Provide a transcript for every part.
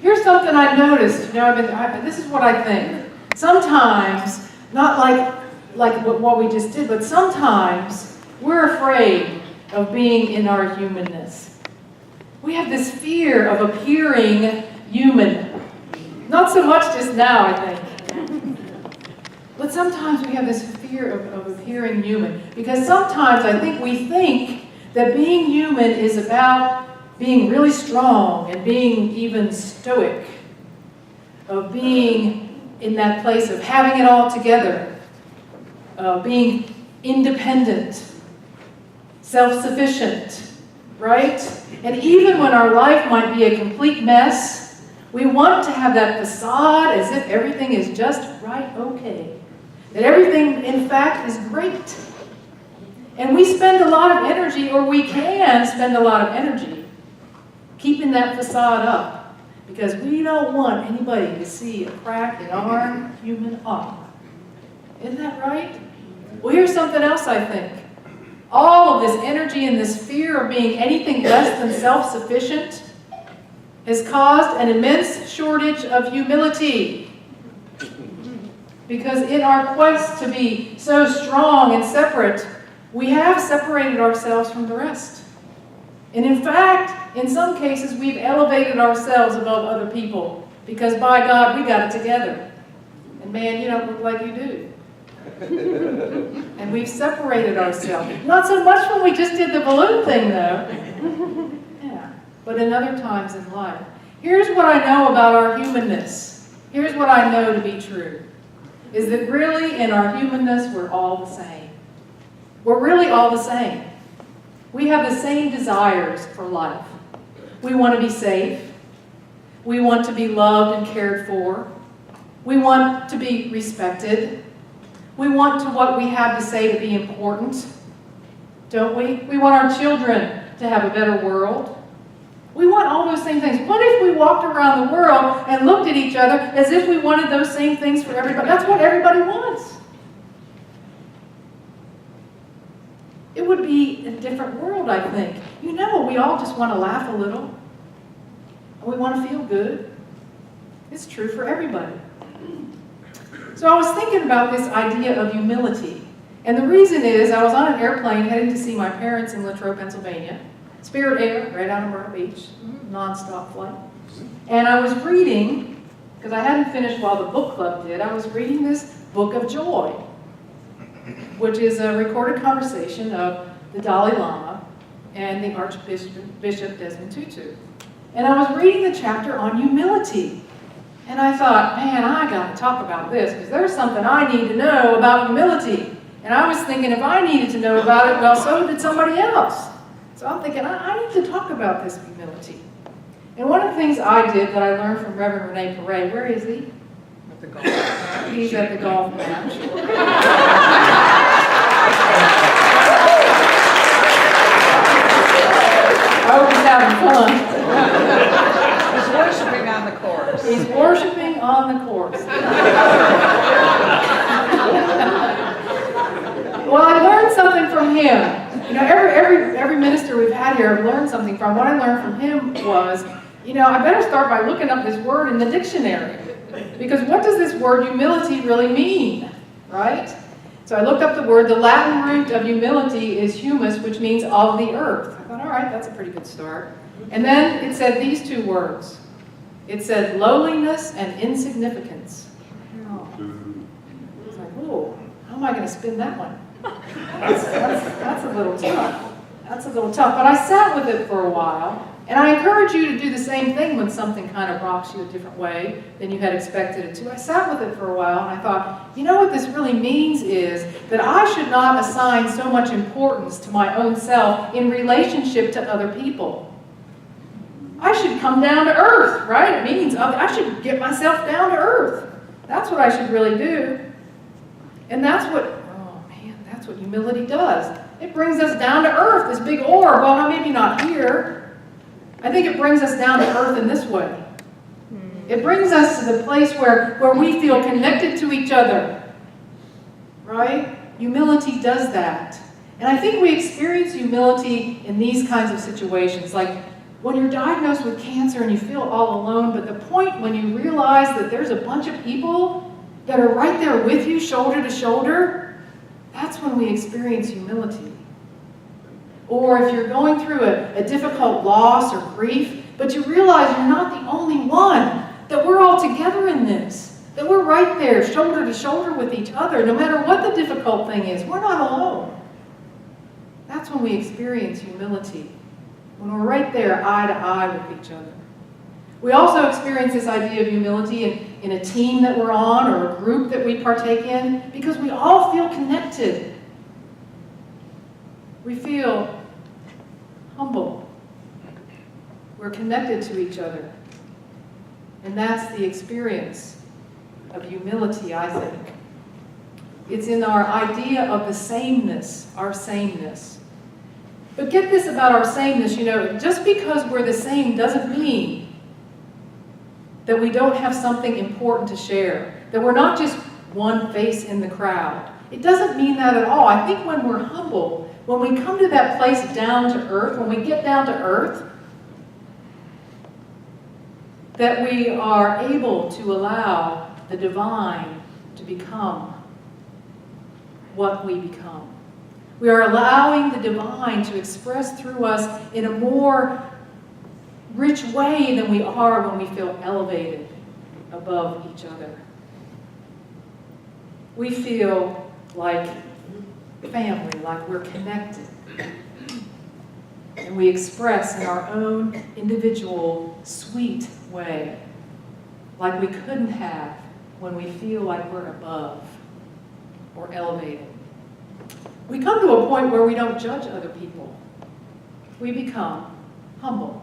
Here's something I noticed. This is what I think. Sometimes, not like what we just did, but sometimes we're afraid of being in our humanness. We have this fear of appearing human. Not so much just now, I think. But sometimes we have this fear of appearing human. Because sometimes I think we think that being human is about being really strong and being even stoic. Of being in that place of having it all together. Being independent. Self-sufficient. Right? And even when our life might be a complete mess, we want to have that facade as if everything is just right, okay. That everything, in fact, is great. And we spend a lot of energy, or we can spend a lot of energy, keeping that facade up. Because we don't want anybody to see a crack in our human armor. Isn't that right? Well, here's something else I think. All of this energy and this fear of being anything less than self-sufficient has caused an immense shortage of humility. Because in our quest to be so strong and separate, we have separated ourselves from the rest. And in fact, in some cases, we've elevated ourselves above other people. Because by God, we got it together. And man, you don't look like you do. And we've separated ourselves. Not so much when we just did the balloon thing, though. Yeah. But in other times in life. Here's what I know about our humanness. Here's what I know to be true. Is that really in our humanness, we're all the same. We're really all the same. We have the same desires for life. We want to be safe. We want to be loved and cared for. We want to be respected. We want what we have to say to be important, don't we? We want our children to have a better world. We want all those same things. What if we walked around the world and looked at each other as if we wanted those same things for everybody? That's what everybody wants. It would be a different world, I think. You know, we all just want to laugh a little. And we want to feel good. It's true for everybody. So I was thinking about this idea of humility. And the reason is, I was on an airplane heading to see my parents in Latrobe, Pennsylvania. Spirit Air, right out of Myrtle Beach, non-stop flight. And I was reading, because I hadn't finished while the book club did, I was reading this Book of Joy, which is a recorded conversation of the Dalai Lama and the Archbishop Desmond Tutu. And I was reading the chapter on humility. And I thought, man, I got to talk about this, because there's something I need to know about humility. And I was thinking, if I needed to know about it, well, so did somebody else. So I'm thinking, I need to talk about this humility. And one of the things I did that I learned from Reverend Rene Perret, where is he? At the golf match. He's at the golf match. I hope he's having fun. He's worshiping on the course. He's worshiping on the course. Well, I learned something from him. You know, every minister we've had here, I've learned something from. What I learned from him was, you know, I better start by looking up this word in the dictionary. Because what does this word humility really mean, right? So I looked up the word. The Latin root of humility is humus, which means of the earth. I thought, all right, that's a pretty good start. And then it said these two words. It said lowliness and insignificance. Oh. I was like, oh, how am I going to spin that one? That's a little tough. That's a little tough. But I sat with it for a while. And I encourage you to do the same thing when something kind of rocks you a different way than you had expected it to. I sat with it for a while and I thought, you know what this really means is that I should not assign so much importance to my own self in relationship to other people. I should come down to earth, right? It means I should get myself down to earth. That's what I should really do. And that's what humility does. It brings us down to earth, this big orb. Well, maybe not here. I think it brings us down to earth in this way. It brings us to the place where we feel connected to each other. Right? Humility does that. And I think we experience humility in these kinds of situations. Like when you're diagnosed with cancer and you feel all alone, but the point when you realize that there's a bunch of people that are right there with you, shoulder to shoulder, that's when we experience humility. Or if you're going through a difficult loss or grief, but you realize you're not the only one, that we're all together in this, that we're right there, shoulder to shoulder with each other, no matter what the difficult thing is, we're not alone. That's when we experience humility, when we're right there eye to eye with each other. We also experience this idea of humility in a team that we're on or a group that we partake in because we all feel connected. We feel humble. We're connected to each other. And that's the experience of humility, I think. It's in our idea of the sameness, our sameness. But get this about our sameness, just because we're the same doesn't mean that we don't have something important to share, that we're not just one face in the crowd. It doesn't mean that at all. I think when we're humble, when we come to that place down to earth, when we get down to earth, that we are able to allow the divine to become what we become. We are allowing the divine to express through us in a more rich way than we are when we feel elevated above each other. We feel like family, like we're connected. And we express in our own individual, sweet way, like we couldn't have when we feel like we're above or elevated. We come to a point where we don't judge other people. We become humble.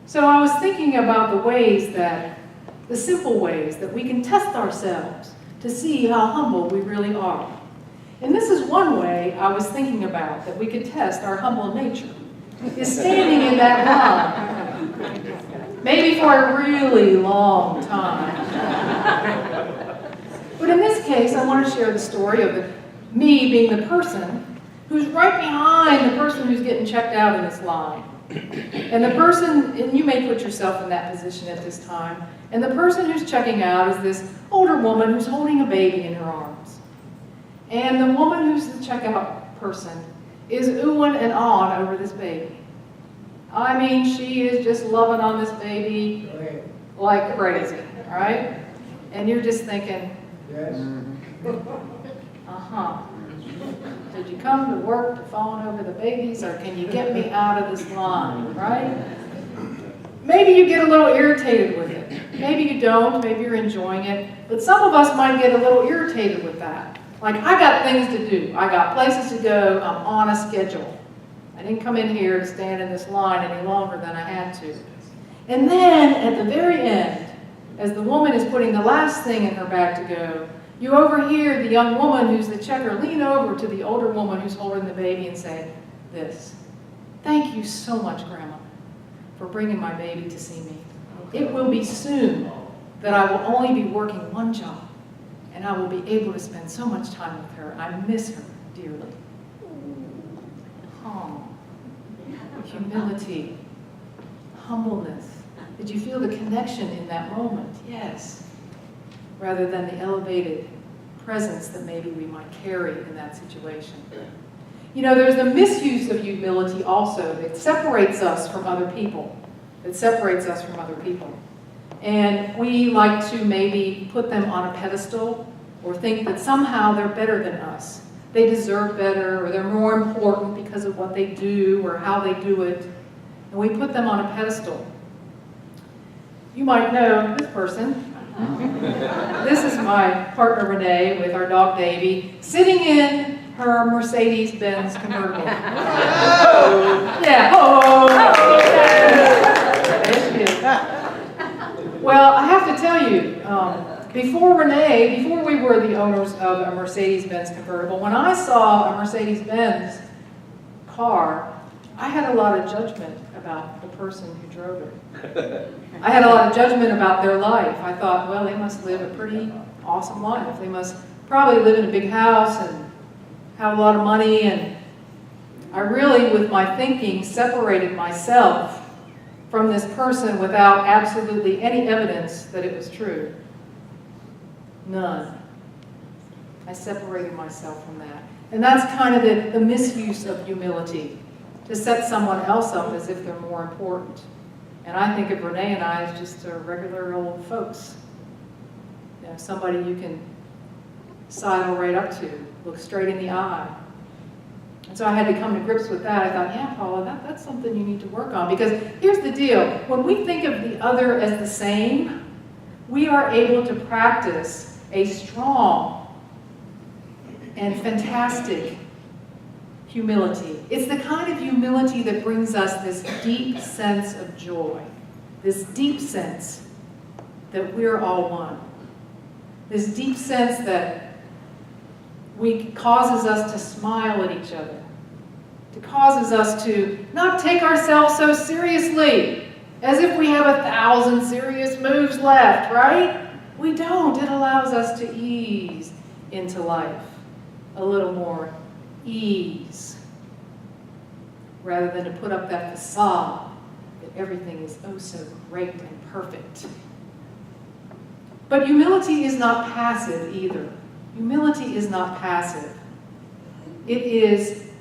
So I was thinking about the simple ways that we can test ourselves to see how humble we really are. And this is one way I was thinking about that we could test our humble nature, is standing in that line, maybe for a really long time. But in this case, I want to share the story of me being the person who's right behind the person who's getting checked out in this line. And the person, and you may put yourself in that position at this time, and the person who's checking out is this older woman who's holding a baby in her arms. And the woman who's the checkout person is oohing and ahhing over this baby. I mean, she is just loving on this baby like crazy, all right? And you're just thinking, Yes. Did you come to work to fawn over the babies, or can you get me out of this line, right? Maybe you get a little irritated with it. Maybe you don't, maybe you're enjoying it. But some of us might get a little irritated with that. Like, I got things to do. I got places to go. I'm on a schedule. I didn't come in here to stand in this line any longer than I had to. And then, at the very end, as the woman is putting the last thing in her bag to go, you overhear the young woman who's the checker lean over to the older woman who's holding the baby and say this: "Thank you so much, Grandma, for bringing my baby to see me. It will be soon that I will only be working one job, and I will be able to spend so much time with her. I miss her dearly." Oh, humility, humbleness. Did you feel the connection in that moment? Yes. Rather than the elevated presence that maybe we might carry in that situation. There's the misuse of humility also that separates us from other people. And we like to maybe put them on a pedestal or think that somehow they're better than us. They deserve better, or they're more important because of what they do or how they do it. And we put them on a pedestal. You might know this person. This is my partner Renee with our dog Davy, sitting in her Mercedes-Benz convertible. Yeah, there she is. Well, I have to tell you, before we were the owners of a Mercedes-Benz convertible, when I saw a Mercedes-Benz car, I had a lot of judgment about the person who drove it. I had a lot of judgment about their life. I thought, well, they must live a pretty awesome life. They must probably live in a big house and have a lot of money. And I really, with my thinking, separated myself from this person without absolutely any evidence that it was true. None. I separated myself from that. And that's kind of the misuse of humility, to set someone else up as if they're more important. And I think of Renee and I as just regular old folks. You know, somebody you can sidle right up to, look straight in the eye. And so I had to come to grips with that. I thought, yeah, Paula, that's something you need to work on. Because here's the deal. When we think of the other as the same, we are able to practice a strong and fantastic humility. It's the kind of humility that brings us this deep sense of joy, this deep sense that we're all one, this deep sense that causes us to smile at each other. It causes us to not take ourselves so seriously, as if we have 1,000 serious moves left, right? We don't. It allows us to ease into life, a little more ease, rather than to put up that facade that everything is oh so great and perfect. But humility is not passive either. Humility is not passive.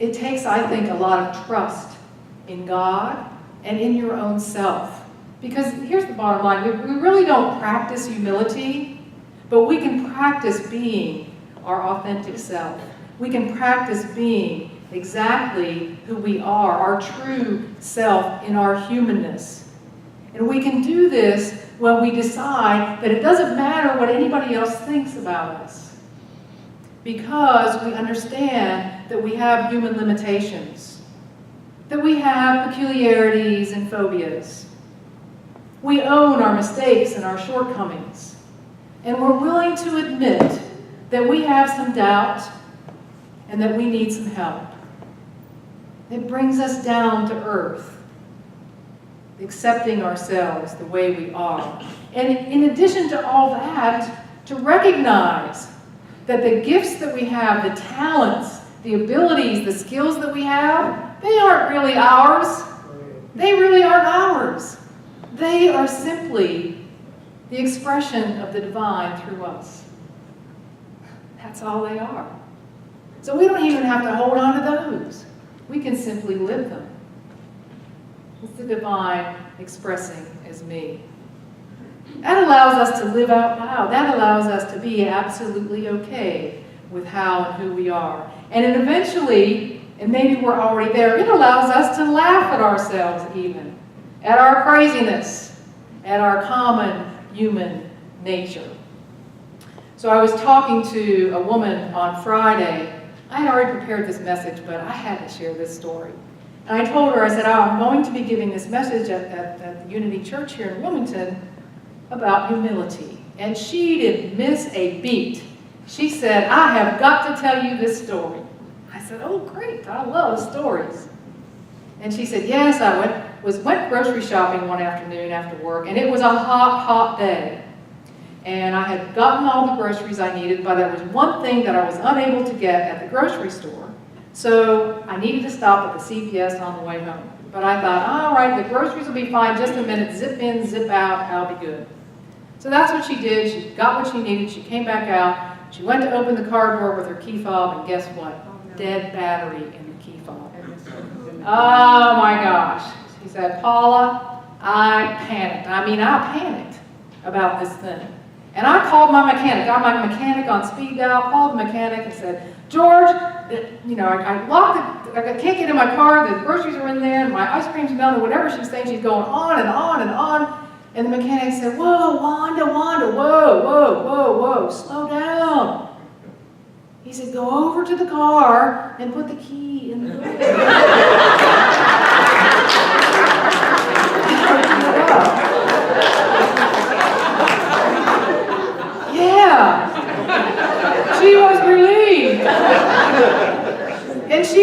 It takes, I think, a lot of trust in God and in your own self. Because here's the bottom line, we really don't practice humility, but we can practice being our authentic self. We can practice being exactly who we are, our true self in our humanness. And we can do this when we decide that it doesn't matter what anybody else thinks about us, because we understand that we have human limitations, that we have peculiarities and phobias. We own our mistakes and our shortcomings, and we're willing to admit that we have some doubt and that we need some help. It brings us down to earth, accepting ourselves the way we are. And in addition to all that, to recognize that the gifts that we have, the talents, the abilities, the skills that we have, they aren't really ours. They really aren't ours. They are simply the expression of the divine through us. That's all they are. So we don't even have to hold on to those. We can simply live them. It's the divine expressing as me. That allows us to live out loud. That allows us to be absolutely okay with how and who we are. And then eventually, and maybe we're already there, it allows us to laugh at ourselves even, at our craziness, at our common human nature. So I was talking to a woman on Friday. I had already prepared this message, but I had to share this story. And I told her, I said, I'm going to be giving this message at the Unity Church here in Wilmington about humility. And she didn't miss a beat. She said, I have got to tell you this story. I said, oh great, I love stories. And she said, yes, I went grocery shopping one afternoon after work, and it was a hot, hot day. And I had gotten all the groceries I needed, but there was one thing that I was unable to get at the grocery store. So I needed to stop at the CVS on the way home. But I thought, all right, the groceries will be fine, just a minute, zip in, zip out, I'll be good. So that's what she did. She got what she needed, she came back out, she went to open the car door with her key fob, and guess what? Dead battery in the key fob. Oh my gosh. She said, Paula, I panicked. I mean, I panicked about this thing. And I called my mechanic, got my mechanic on speed dial, called the mechanic and said, George, I locked it, I can't get in my car, the groceries are in there, and my ice cream's melting, whatever she's saying, she's going on and on and on. And the mechanic said, whoa, Wanda, whoa, slow down. He said, go over to the car and put the key in the door. Yeah, she was relieved. And she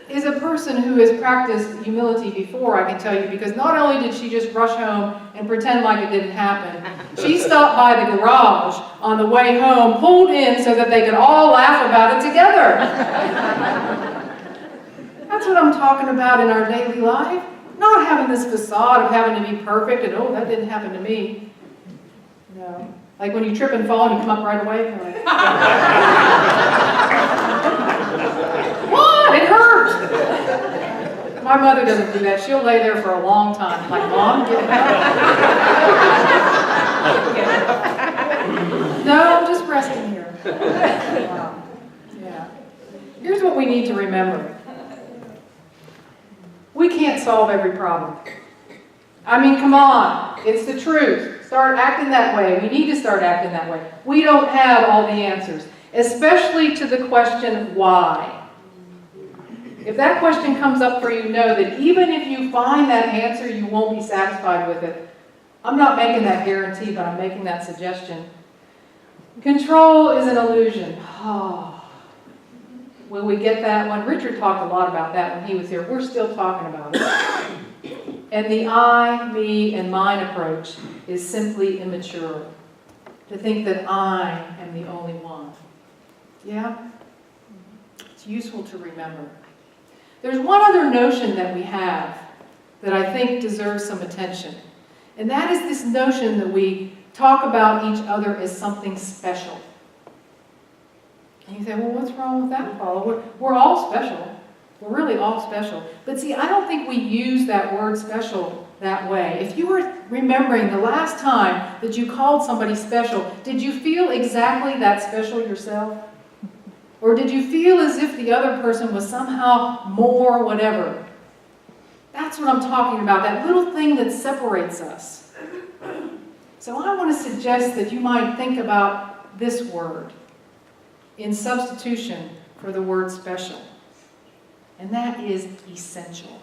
is a person who has practiced humility before, I can tell you, because not only did she just rush home and pretend like it didn't happen, she stopped by the garage on the way home, pulled in so that they could all laugh about it together. That's what I'm talking about in our daily life. Not having this facade of having to be perfect and, oh, that didn't happen to me. No. Like when you trip and fall and you come up right away. You're like, what? It hurt. My mother doesn't do that. She'll lay there for a long time. Like, Mom, get up. No, I'm just resting here. Wow. Yeah. Here's what we need to remember. We can't solve every problem. I mean, come on. It's the truth. Start acting that way. We need to start acting that way. We don't have all the answers, especially to the question, why? If that question comes up for you, know that even if you find that answer, you won't be satisfied with it. I'm not making that guarantee, but I'm making that suggestion. Control is an illusion. Oh. Will we get that one? Richard talked a lot about that when he was here. We're still talking about it. And the I, me, and mine approach is simply immature. To think that I am the only one. Yeah? It's useful to remember. There's one other notion that we have that I think deserves some attention. And that is this notion that we talk about each other as something special. And you say, well, what's wrong with that, Paula? We're all special. We're really all special. But see, I don't think we use that word special that way. If you were remembering the last time that you called somebody special, did you feel exactly that special yourself? Or did you feel as if the other person was somehow more whatever? That's what I'm talking about, that little thing that separates us. So I want to suggest that you might think about this word in substitution for the word special. And that is essential.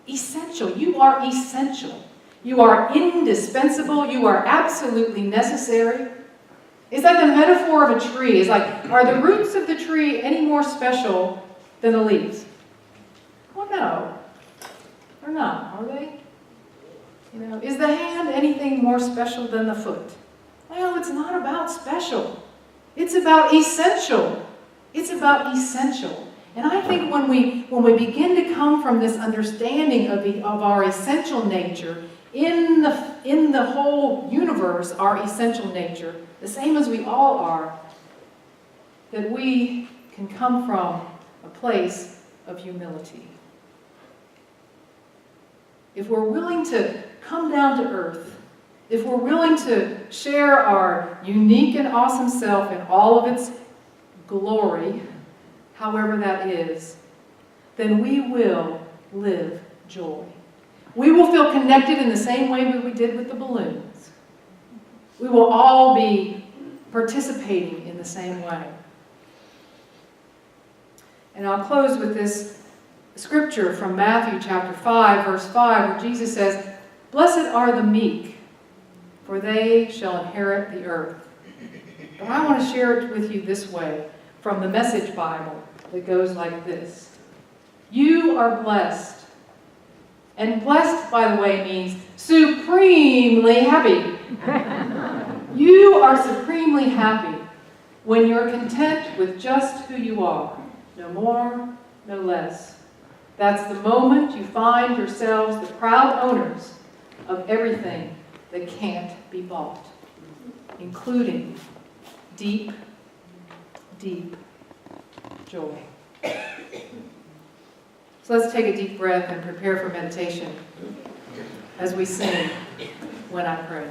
Essential. You are essential. You are indispensable. You are absolutely necessary. It's like the metaphor of a tree. It's like, are the roots of the tree any more special than the leaves? Well, no. They're not, are they? You know, is the hand anything more special than the foot? Well, it's not about special. It's about essential. It's about essential. And I think when we begin to come from this understanding of our essential nature, in the whole universe, our essential nature, the same as we all are, that we can come from a place of humility. If we're willing to come down to earth, if we're willing to share our unique and awesome self in all of its glory, however that is, then we will live joy. We will feel connected in the same way that we did with the balloons. We will all be participating in the same way. And I'll close with this scripture from Matthew chapter 5, verse 5, where Jesus says, "Blessed are the meek, for they shall inherit the earth." But I want to share it with you this way, from the Message Bible, that goes like this. You are blessed. And blessed, by the way, means supremely happy. You are supremely happy when you're content with just who you are. No more, no less. That's the moment you find yourselves the proud owners of everything that can't be bought, including deep, deep joy. So let's take a deep breath and prepare for meditation as we sing When I Pray.